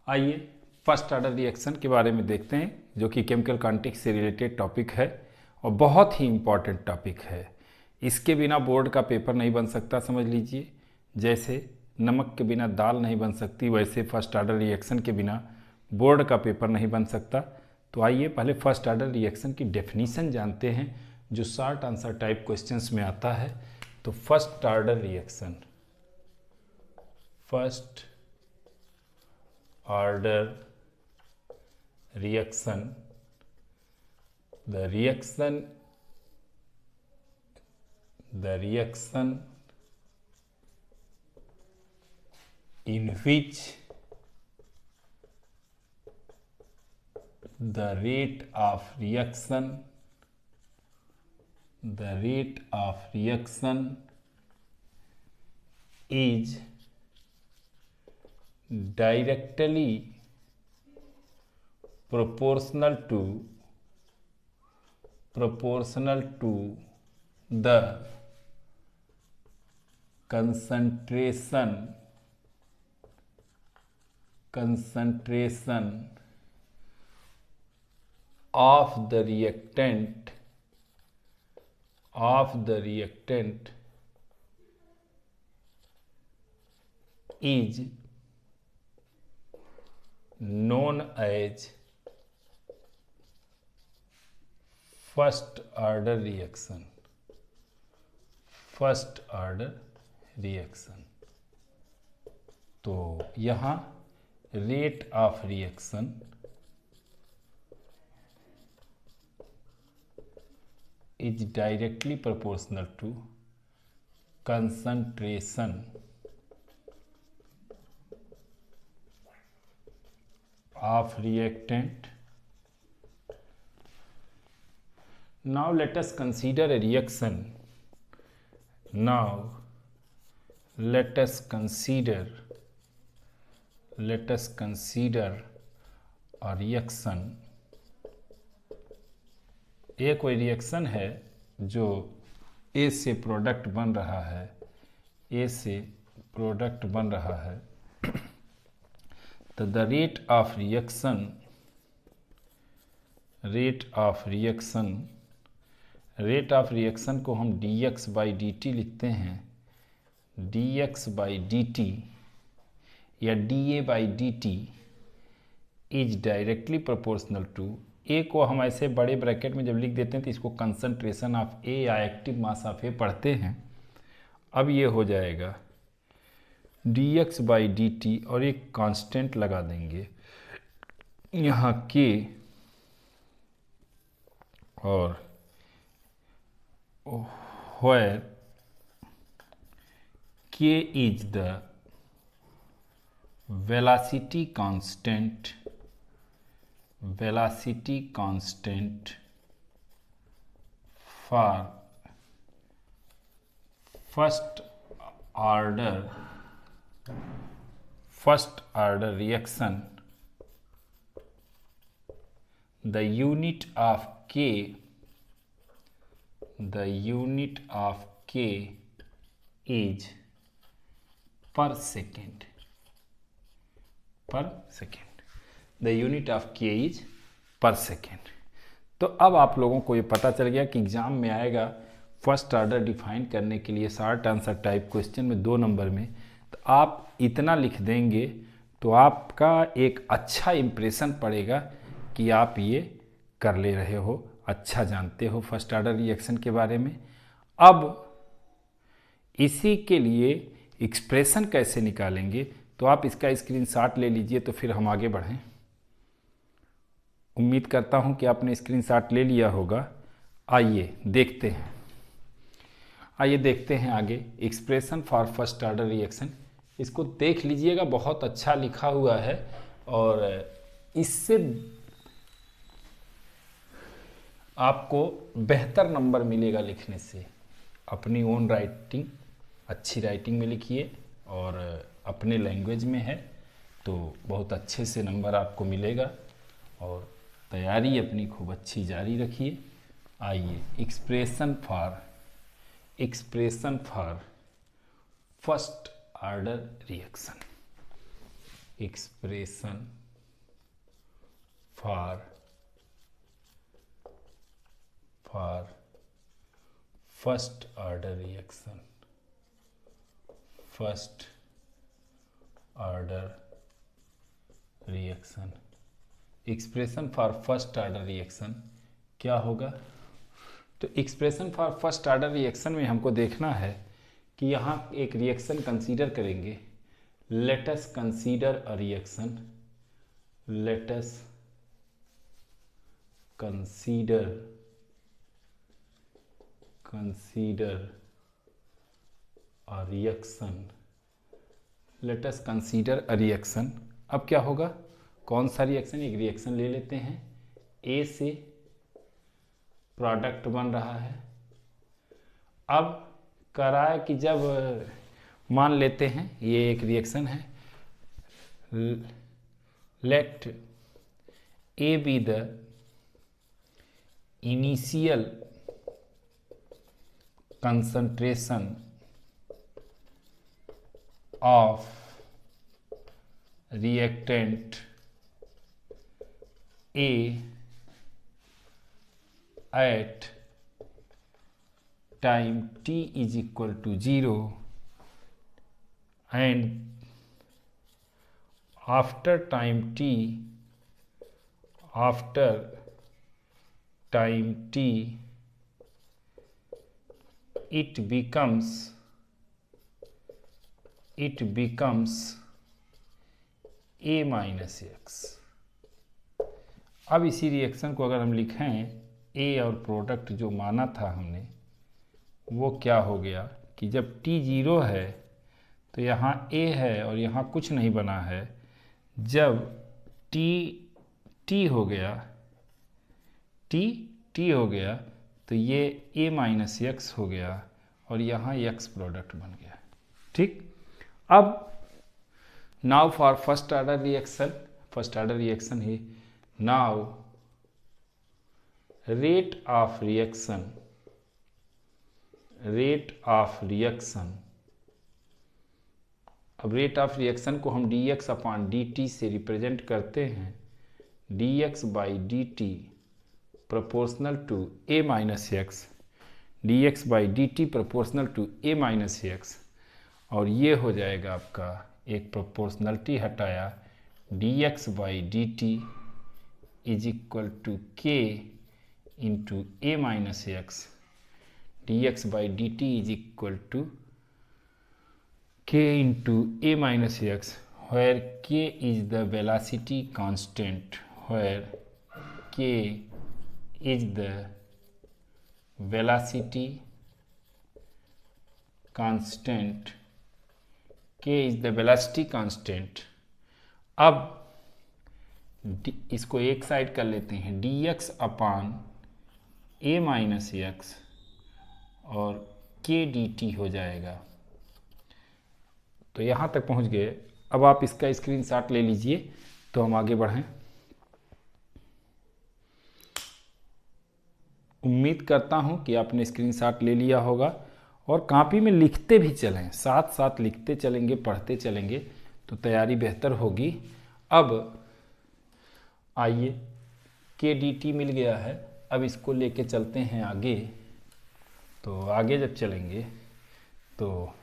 आइए first order reaction के बारे में देखते हैं, जो कि केमिकल कॉन्टिक्स से रिलेटेड टॉपिक है और बहुत ही इम्पॉर्टेंट टॉपिक है। इसके बिना बोर्ड का पेपर नहीं बन सकता, समझ लीजिए। जैसे नमक के बिना दाल नहीं बन सकती, वैसे फर्स्ट ऑर्डर रिएक्शन के बिना बोर्ड का पेपर नहीं बन सकता। तो आइए पहले फर्स्ट ऑर्डर रिएक्शन की डेफिनीशन जानते हैं, जो शॉर्ट आंसर टाइप क्वेश्चंस में आता है। तो first order reaction, first order reaction, the reaction in which the rate of reaction is directly proportional to the concentration of the reactant is known as first order reaction। तो यहाँ rate of reaction is directly proportional to concentration of reactant। Now let us consider a reaction। Let us consider a reaction। ये कोई reaction है जो ए से product बन रहा है, तो द रेट ऑफ रिएक्शन को हम dx/dt लिखते हैं। dx/dt या dA/dt is directly proportional to, A को हम ऐसे बड़े ब्रैकेट में जब लिख देते हैं तो इसको कंसंट्रेशन ऑफ ए या एक्टिव मास ऑफ ए पढ़ते हैं। अब ये हो जाएगा dx/dt और एक कांस्टेंट लगा देंगे यहाँ k, और where k is the velocity constant for first order reaction। the unit of k is per second। the unit of k is per second। तो अब आप लोगों को ये पता चल गया कि एग्जाम में आएगा फर्स्ट ऑर्डर डिफाइन करने के लिए शॉर्ट आंसर टाइप क्वेश्चन में 2 नंबर में, तो आप इतना लिख देंगे तो आपका एक अच्छा इम्प्रेशन पड़ेगा कि आप ये कर ले रहे हो, अच्छा जानते हो फर्स्ट ऑर्डर रिएक्शन के बारे में। अब इसी के लिए एक्सप्रेशन कैसे निकालेंगे, तो आप इसका स्क्रीनशॉट ले लीजिए, तो फिर हम आगे बढ़ें। उम्मीद करता हूं कि आपने स्क्रीनशॉट ले लिया होगा। आइए देखते हैं आगे expression for first order reaction. इसको देख लीजिएगा, बहुत अच्छा लिखा हुआ है और इससे आपको बेहतर नंबर मिलेगा लिखने से। अपनी ओन राइटिंग, अच्छी राइटिंग में लिखिए और अपने लैंग्वेज में है तो बहुत अच्छे से नंबर आपको मिलेगा, और तैयारी अपनी खूब अच्छी जारी रखिए। आइए expression for first order reaction. expression for first order reaction, first order reaction, expression for first order reaction क्या होगा? तो expression for first order reaction में हमको देखना है कि यहाँ एक रिएक्शन कंसीडर करेंगे। Let us consider a reaction, let us consider a reaction, let us consider a reaction. अब क्या होगा? कौन सा रिएक्शन? एक रिएक्शन ले लेते हैं, ए से प्रोडक्ट बन रहा है। अब करा है कि जब मान लेते हैं ये एक रिएक्शन है, let A be the initial concentration of reactant A at time t is equal to 0 and after time t it becomes A minus x. अब इसी रिएक्शन को अगर हम लिखें, ए और प्रोडक्ट जो माना था हमने वो क्या हो गया कि जब t 0 है तो यहाँ a है और यहाँ कुछ नहीं बना है। जब t हो गया, t हो गया तो ये a माइनस एक्स हो गया और यहाँ x प्रोडक्ट बन गया। ठीक, अब now for first order reaction, first order reaction है। नाउ रेट ऑफ रिएक्शन, अब रेट ऑफ रिएक्शन को हम dx अपॉन dt से रिप्रेजेंट करते हैं। dx by dt proportional to a minus x, dx by dt proportional to a minus x, और ये हो जाएगा आपका एक प्रोपोर्शनलिटी हटाया, dx by dt is equal to k into a minus x, dx by dt is equal to k into a minus x, where k is the velocity constant, where k is the velocity constant, k is the velocity constant। अब इसको एक side कर लेते हैं, dx upon a minus x और k dt हो जाएगा। तो यहाँ तक पहुँच गए। अब आप इसका स्क्रीनशॉट ले लीजिए तो हम आगे बढ़ें। उम्मीद करता हूँ कि आपने स्क्रीनशॉट ले लिया होगा और कॉपी में लिखते भी चलें, साथ साथ लिखते चलेंगे, पढ़ते चलेंगे तो तैयारी बेहतर होगी। अब आइए, के डी टी मिल गया है, अब इसको लेके चलते हैं आगे। तो आगे जब चलेंगे तो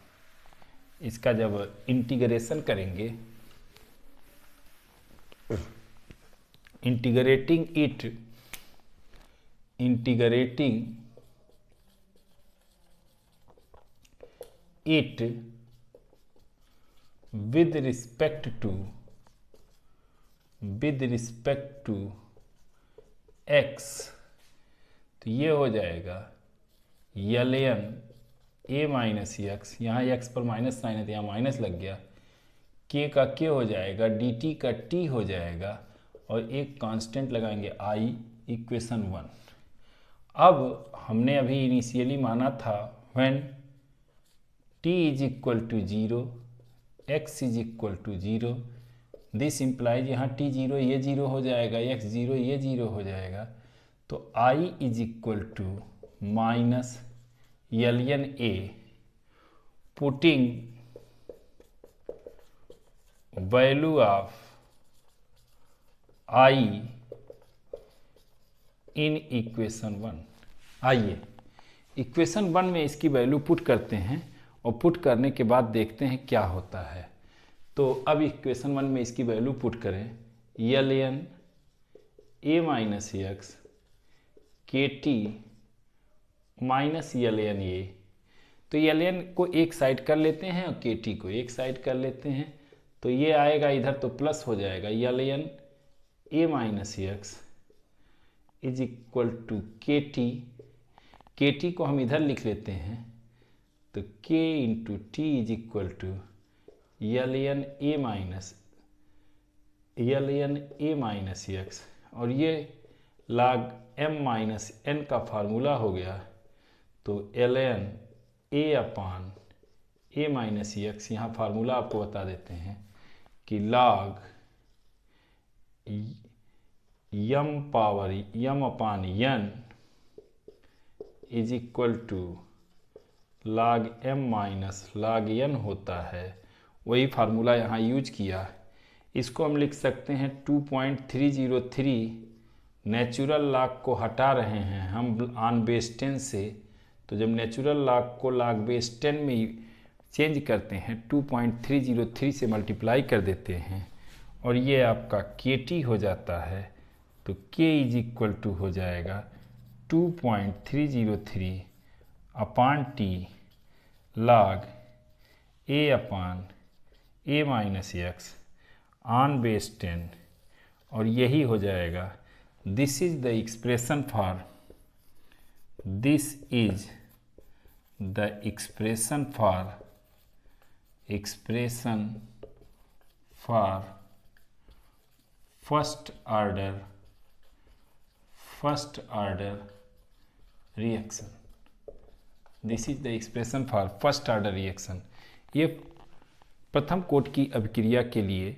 इसका जब इंटीग्रेशन करेंगे, integrating it with respect to x, तो ये हो जाएगा ln a माइनस एक्स, यहाँ x पर माइनस साइन है तो यहाँ माइनस लग गया, k का k हो जाएगा, dt का t हो जाएगा और एक कांस्टेंट लगाएंगे i, इक्वेशन 1। अब हमने अभी इनिशियली माना था when t is equal to 0, x is equal to 0, this implies यहाँ t 0 ये 0 हो जाएगा, x 0 ये 0 हो जाएगा, तो i is equal to minus ln a, putting value of i in equation 1। आइए इक्वेशन 1 में इसकी वैल्यू पुट करते हैं और पुट करने के बाद देखते हैं क्या होता है। तो अब इक्वेशन 1 में इसकी वैल्यू पुट करें, l N A minus x k t minus l N a. तो यल एन को एक साइड कर लेते हैं और के टी को एक साइड कर लेते हैं, तो ये आएगा इधर तो प्लस हो जाएगा, L N A minus X is equal to K T को हम इधर लिख लेते हैं, तो k into T is equal to L N A minus x, और ये log m माइनस n का फार्मूला हो गया, तो L N A upon A minus X, यहाँ फार्मूला आपको बता देते हैं कि log M power M upon n is equal to log m minus log n होता है। वही फार्मूला यहाँ यूज किया। इसको हम लिख सकते हैं 2.303, नेचुरल लॉग को हटा रहे हैं हम ऑन बेस 10 से, तो जब नेचुरल लॉग को log बेस 10 में चेंज करते हैं 2.303 से मल्टीप्लाई कर देते हैं और ये आपका kt हो जाता है, तो k इज इक्वल टू हो जाएगा 2.303 upon T log a upon a minus x on base 10, और यही हो जाएगा this is the expression for first order reaction. This is the expression for first order reaction. ये प्रथम कोटि की अभिक्रिया के लिए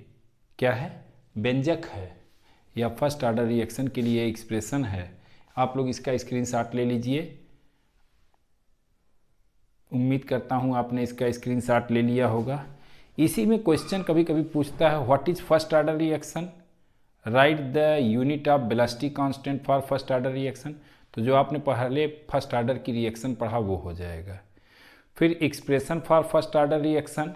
क्या है, व्यंजक है, या फर्स्ट ऑर्डर रिएक्शन के लिए एक्सप्रेशन है। आप लोग इसका स्क्रीनशॉट ले लीजिए। उम्मीद करता हूँ आपने इसका स्क्रीनशॉट ले लिया होगा। इसी में क्वेश्चन कभी कभी पूछता है what is first order reaction, right the unit of velocity constant for first order reaction. तो जो आपने पहले फर्स्ट ऑर्डर की रिएक्शन पढ़ा वो हो जाएगा। फिर expression for first order reaction,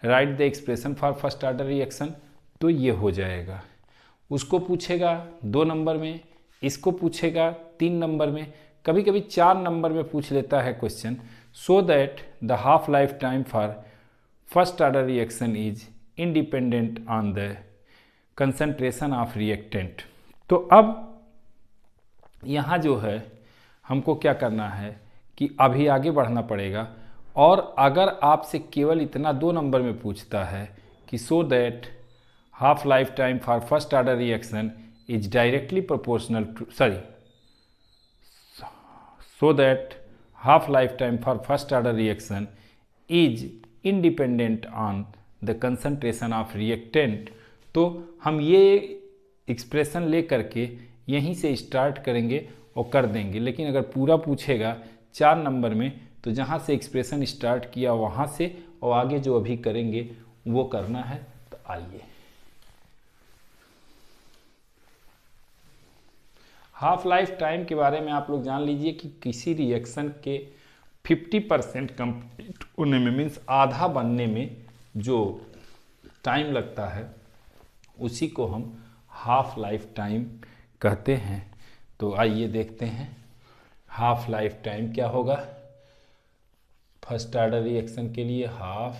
right the expression for first order reaction, तो ये हो जाएगा। उसको पूछेगा 2 नंबर में, इसको पूछेगा 3 नंबर में, कभी कभी 4 नंबर में पूछ लेता है question, so that the half life time for first order reaction is independent on the concentration of reactant. तो अब यहाँ जो है हमको क्या करना है कि अभी आगे बढ़ना पड़ेगा, और अगर आपसे केवल इतना 2 नंबर में पूछता है कि so that half life time for first order reaction is directly proportional to so that half life time for first order reaction is independent on the concentration of reactant, तो हम ये एक्सप्रेशन ले करके यहीं से स्टार्ट करेंगे और कर देंगे। लेकिन अगर पूरा पूछेगा 4 नंबर में, तो जहाँ से एक्सप्रेशन स्टार्ट किया वहाँ से और आगे जो अभी करेंगे वो करना है। तो आइए, हाफ लाइफ टाइम के बारे में आप लोग जान लीजिए कि किसी रिएक्शन के 50% कंप्लीट होने में, मीन्स आधा बनने में जो टाइम लगता है उसी को हम हाफ लाइफ टाइम कहते हैं। तो आइए देखते हैं हाफ लाइफ टाइम क्या होगा फर्स्ट ऑर्डर रिएक्शन के लिए। हाफ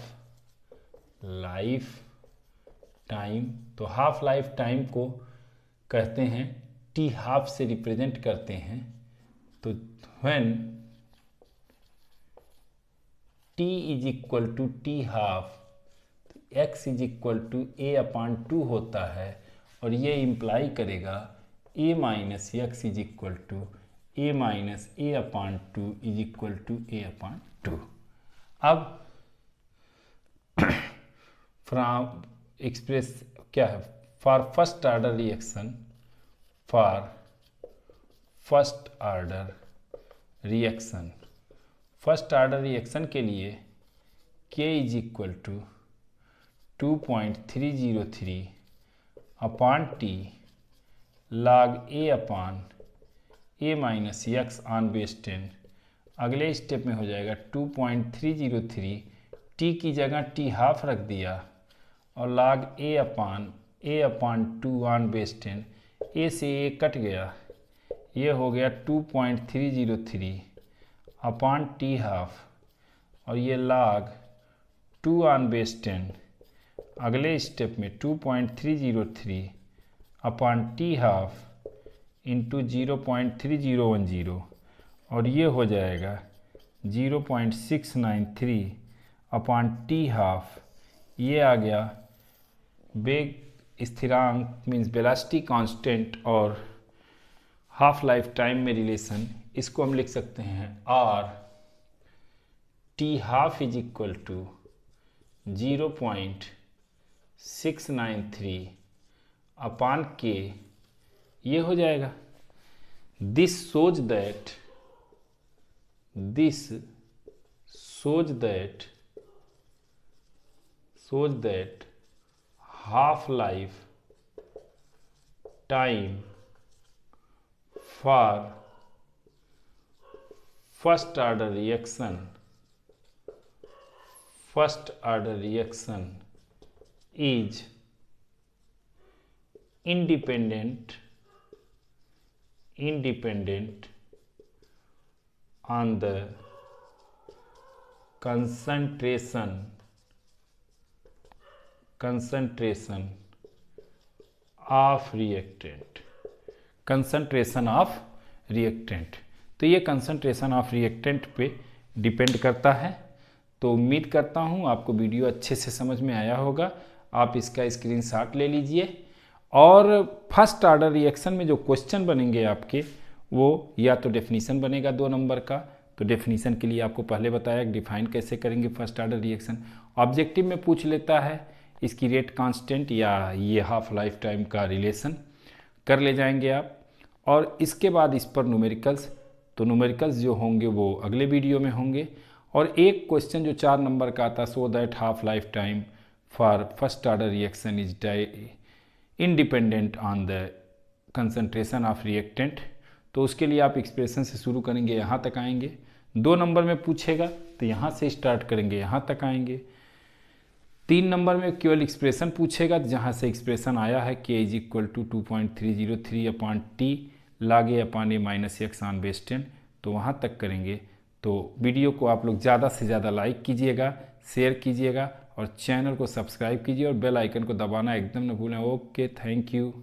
लाइफ टाइम, तो हाफ लाइफ टाइम को कहते हैं टी हाफ से रिप्रेजेंट करते हैं। तो when T is equal to T half, X is equal to A upon 2 होता है, और ये इम्प्लाई करेगा A minus X is equal to A minus A upon 2 is equal to A upon 2। अब फ्रॉम एक्सप्रेस क्या है for first order reaction, for first order reaction, first order reaction के लिए k is equal to 2.303 upon T log a upon a minus x on base 10। अगले step में हो जाएगा 2.303 T की जगह टी हाफ रख दिया और log a upon 2 on base 10। a से a कट गया, ये हो गया 2.303 अपॉन टी हाफ और ये log 2 ऑन बेस 10। अगले स्टेप में 2.303 अपॉन टी हाफ इंटू 0.3010 और ये हो जाएगा 0.693 अपॉन टी हाफ। ये आ गया वेग स्थिरांक मीन्स वेलोसिटी कांस्टेंट और हाफ लाइफ टाइम में रिलेशन। इसको हम लिख सकते हैं or t half is equal to 0.693 upon k. ये हो जाएगा this shows that half life time for first order reaction is independent on the concentration of reactant. Concentration of reactant, तो ये कंसंट्रेशन ऑफ रिएक्टेंट पे depend करता है। तो उम्मीद करता हूँ आपको वीडियो अच्छे से समझ में आया होगा। आप इसका स्क्रीनशॉट ले लीजिए और फर्स्ट ऑर्डर रिएक्शन में जो क्वेश्चन बनेंगे आपके वो या तो डेफिनीशन बनेगा 2 नंबर का, तो डेफिनीशन के लिए आपको पहले बताया डिफाइन कैसे करेंगे फर्स्ट ऑर्डर रिएक्शन। ऑब्जेक्टिव में पूछ लेता है इसकी रेट कांस्टेंट या ये हाफ लाइफ टाइम का रिलेशन कर ले जाएंगे आप, और इसके बाद इस पर न्यूमेरिकल्स। तो न्यूमेरिकल्स जो होंगे वो अगले वीडियो में होंगे। और एक क्वेश्चन जो 4 नंबर का आता, सो that half life time for first order reaction is independent on the concentration of reactant. तो उसके लिए आप एक्सप्रेशन से शुरू करेंगे, यहाँ तक आएंगे। 2 नंबर में पूछेगा तो यहाँ से स्टार्ट करेंगे, यहाँ तक आएंगे। 3 नंबर में केवल एक्सप्रेशन पूछेगा, जहाँ से एक्सप्रेशन आया है k is equal to 2.303 upon T log a upon a minus x on base 10, तो वहाँ तक करेंगे। तो वीडियो को आप लोग ज़्यादा से ज़्यादा लाइक कीजिएगा, शेयर कीजिएगा और चैनल को सब्सक्राइब कीजिए और बेल आइकन को दबाना एकदम न भूलें। Okay, thank you.